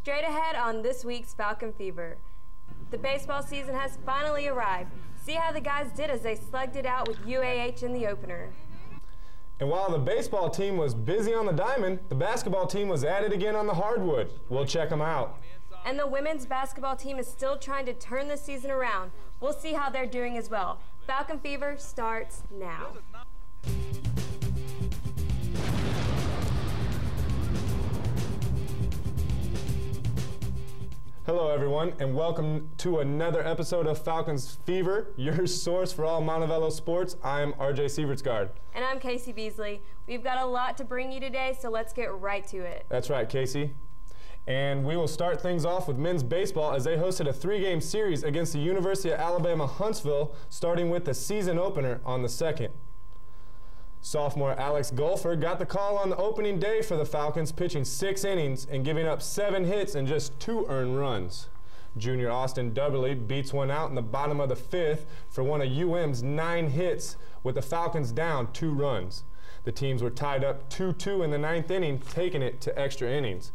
Straight ahead on this week's Falcon Fever. The baseball season has finally arrived. See how the guys did as they slugged it out with UAH in the opener. And while the baseball team was busy on the diamond, the basketball team was at it again on the hardwood. We'll check them out. And the women's basketball team is still trying to turn the season around. We'll see how they're doing as well. Falcon Fever starts now. Hello everyone, and welcome to another episode of Falcons Fever, your source for all Montevallo sports. I'm RJ Sievertsgaard. And I'm Casey Beasley. We've got a lot to bring you today, so let's get right to it. That's right, Casey. And we will start things off with men's baseball as they hosted a 3-game series against the University of Alabama Huntsville, starting with the season opener on the 2nd. Sophomore Alex Golfer got the call on the opening day for the Falcons, pitching 6 innings and giving up 7 hits and just 2 earned runs. Junior Austin Dubberly beats one out in the bottom of the 5th for one of UM's 9 hits, with the Falcons down 2 runs. The teams were tied up 2-2 in the 9th inning, taking it to extra innings.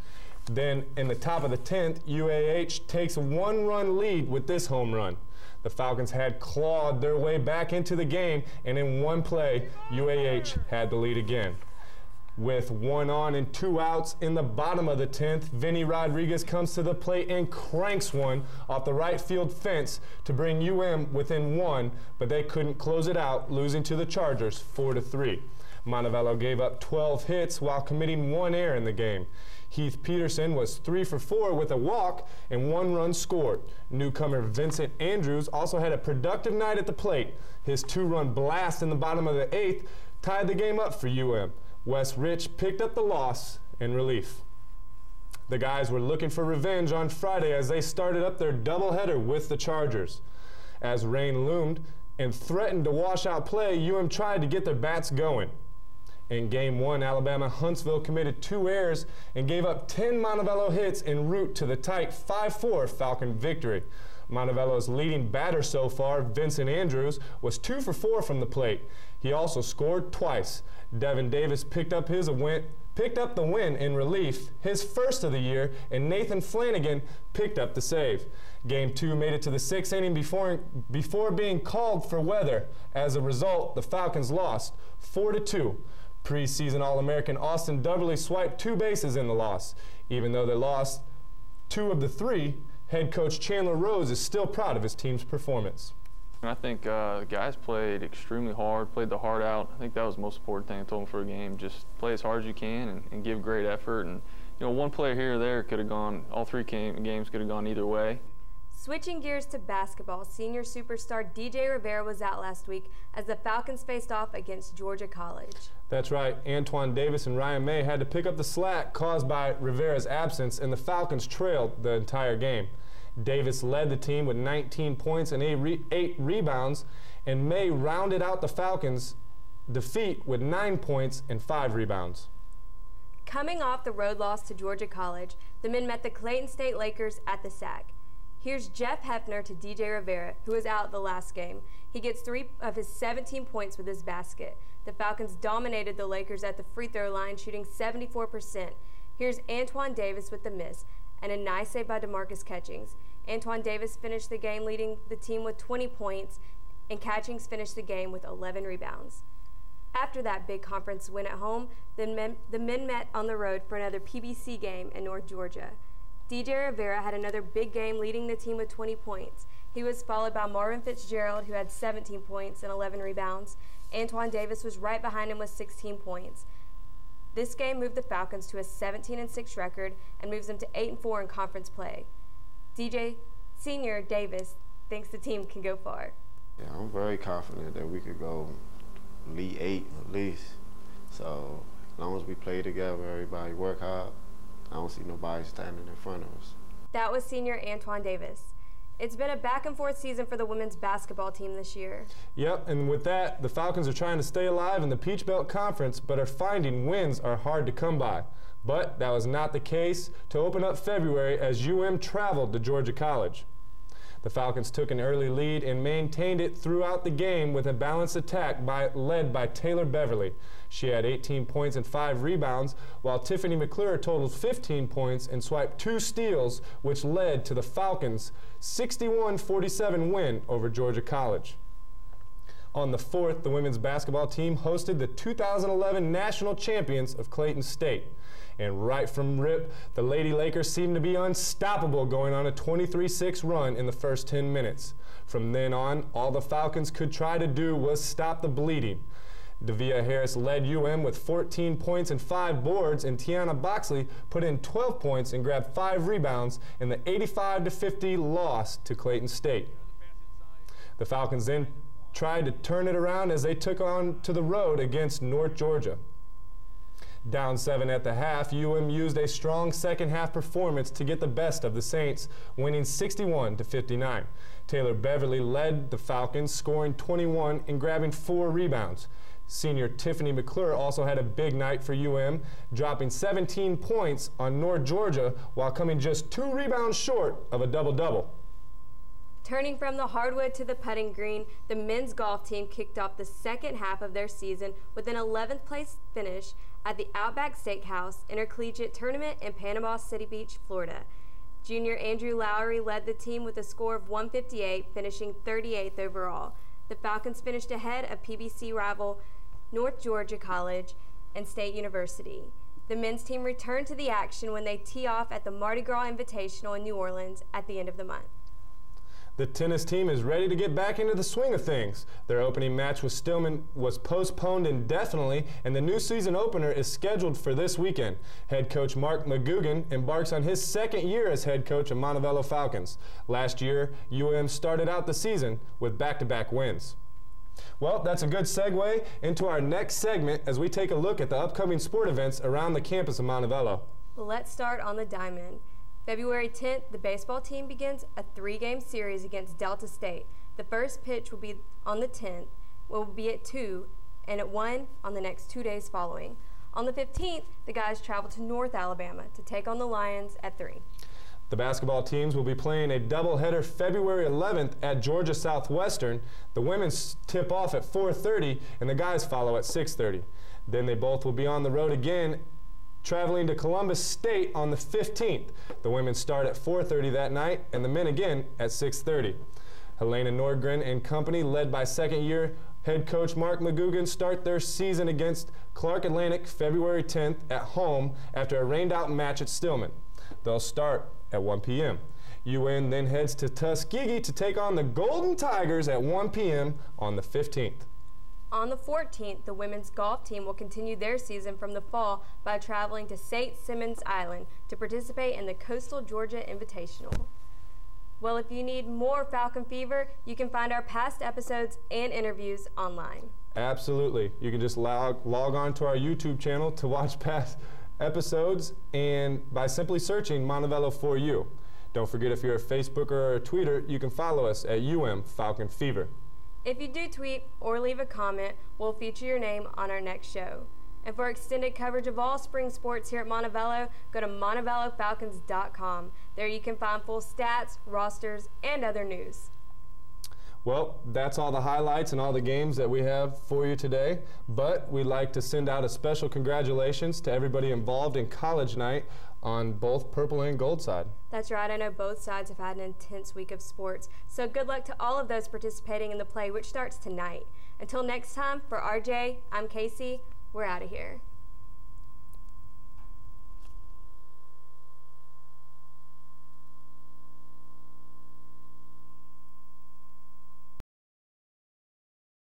Then in the top of the 10th, UAH takes a 1-run lead with this home run. The Falcons had clawed their way back into the game, and in one play, UAH had the lead again. With 1 on and 2 outs in the bottom of the 10th, Vinny Rodriguez comes to the plate and cranks one off the right field fence to bring UM within 1, but they couldn't close it out, losing to the Chargers 4-3. Montevallo gave up 12 hits while committing 1 error in the game. Heath Peterson was 3 for 4 with a walk and 1 run scored. Newcomer Vincent Andrews also had a productive night at the plate. His 2-run blast in the bottom of the 8th tied the game up for UM. Wes Rich picked up the loss in relief. The guys were looking for revenge on Friday as they started up their doubleheader with the Chargers. As rain loomed and threatened to wash out play, UM tried to get their bats going. In Game 1, Alabama Huntsville committed 2 errors and gave up 10 Montevallo hits en route to the tight 5-4 Falcon victory. Montevallo's leading batter so far, Vincent Andrews, was 2 for 4 from the plate. He also scored twice. Devin Davis picked up the win in relief, his first of the year, and Nathan Flanagan picked up the save. Game 2 made it to the 6th inning before being called for weather. As a result, the Falcons lost 4-2. Preseason All-American Austin Dubberly swiped 2 bases in the loss. Even though they lost 2 of the 3, head coach Chandler Rose is still proud of his team's performance. I think the guys played extremely hard, played the heart out. I think that was the most important thing I told them for a game. Just play as hard as you can and give great effort. And you know, one player here or there could have gone, all 3 games could have gone either way. Switching gears to basketball, senior superstar DJ Rivera was out last week as the Falcons faced off against Georgia College. That's right. Antoine Davis and Ryan May had to pick up the slack caused by Rivera's absence, and the Falcons trailed the entire game. Davis led the team with 19 points and 8 rebounds, and May rounded out the Falcons' defeat with 9 points and 5 rebounds. Coming off the road loss to Georgia College, the men met the Clayton State Lakers at the SAC. Here's Jeff Hefner to DJ Rivera, who was out the last game. He gets 3 of his 17 points with his basket. The Falcons dominated the Lakers at the free throw line, shooting 74%. Here's Antoine Davis with the miss, and a nice save by DeMarcus Catchings. Antoine Davis finished the game leading the team with 20 points, and Catchings finished the game with 11 rebounds. After that big conference win at home, the men met on the road for another PBC game in North Georgia. DJ Rivera had another big game leading the team with 20 points. He was followed by Marvin Fitzgerald, who had 17 points and 11 rebounds. Antoine Davis was right behind him with 16 points. This game moved the Falcons to a 17-6 record and moves them to 8-4 in conference play. DJ Senior Davis thinks the team can go far. Yeah, I'm very confident that we could go Elite 8 at least. So as long as we play together, everybody work hard, I don't see nobody standing in front of us. That was senior Antoine Davis. It's been a back-and-forth season for the women's basketball team this year. Yep, and with that, the Falcons are trying to stay alive in the Peach Belt Conference, but are finding wins are hard to come by. But that was not the case to open up February as UM traveled to Georgia College. The Falcons took an early lead and maintained it throughout the game with a balanced attack led by Taylor Beverly. She had 18 points and 5 rebounds, while Tiffany McClure totaled 15 points and swiped 2 steals, which led to the Falcons' 61-47 win over Georgia College. On the 4th, the women's basketball team hosted the 2011 national champions of Clayton State. And right from rip, the Lady Lakers seemed to be unstoppable, going on a 23-6 run in the first 10 minutes. From then on, all the Falcons could try to do was stop the bleeding. Davia Harris led UM with 14 points and 5 boards, and Tiana Boxley put in 12 points and grabbed 5 rebounds in the 85-50 loss to Clayton State. The Falcons then tried to turn it around as they took on to the road against North Georgia. Down 7 at the half, UM used a strong second-half performance to get the best of the Saints, winning 61-59. Taylor Beverly led the Falcons, scoring 21 and grabbing 4 rebounds. Senior Tiffany McClure also had a big night for UM, dropping 17 points on North Georgia while coming just 2 rebounds short of a double-double. Turning from the hardwood to the putting green, the men's golf team kicked off the second half of their season with an 11th place finish at the Outback Steakhouse Intercollegiate Tournament in Panama City Beach, Florida. Junior Andrew Lowry led the team with a score of 158, finishing 38th overall. The Falcons finished ahead of PBC rival North Georgia College and State University. The men's team returned to the action when they tee off at the Mardi Gras Invitational in New Orleans at the end of the month. The tennis team is ready to get back into the swing of things. Their opening match with Stillman was postponed indefinitely, and the new season opener is scheduled for this weekend. Head coach Mark McGugan embarks on his second year as head coach of Montevallo Falcons. Last year, UM started out the season with back-to-back wins. Well, that's a good segue into our next segment as we take a look at the upcoming sport events around the campus of Montevallo. Well, let's start on the diamond. February 10th, the baseball team begins a 3-game series against Delta State. The first pitch will be on the 10th, will be at 2, and at 1 on the next 2 days following. On the 15th, the guys travel to North Alabama to take on the Lions at 3. The basketball teams will be playing a doubleheader February 11th at Georgia Southwestern. The women's tip off at 4:30, and the guys follow at 6:30. Then they both will be on the road again, traveling to Columbus State on the 15th. The women start at 4:30 that night, and the men again at 6:30. Helena Nordgren and company, led by second-year head coach Mark McGugan, start their season against Clark Atlantic February 10th at home after a rained-out match at Stillman. They'll start at 1 p.m. UN then heads to Tuskegee to take on the Golden Tigers at 1 p.m. on the 15th. On the 14th, the women's golf team will continue their season from the fall by traveling to St. Simons Island to participate in the Coastal Georgia Invitational. Well, if you need more Falcon Fever, you can find our past episodes and interviews online. Absolutely. You can just log on to our YouTube channel to watch past episodes, and by simply searching Montevallo for you. Don't forget, if you're a Facebooker or a tweeter, you can follow us at Falcon Fever. If you do tweet or leave a comment, we'll feature your name on our next show. And for extended coverage of all spring sports here at Montevallo, go to MontevalloFalcons.com. There you can find full stats, rosters, and other news. Well, that's all the highlights and all the games that we have for you today, but we'd like to send out a special congratulations to everybody involved in college night on both purple and gold side. That's right. I know both sides have had an intense week of sports, so good luck to all of those participating in the play, which starts tonight. Until next time, for RJ, I'm Casey. We're out of here.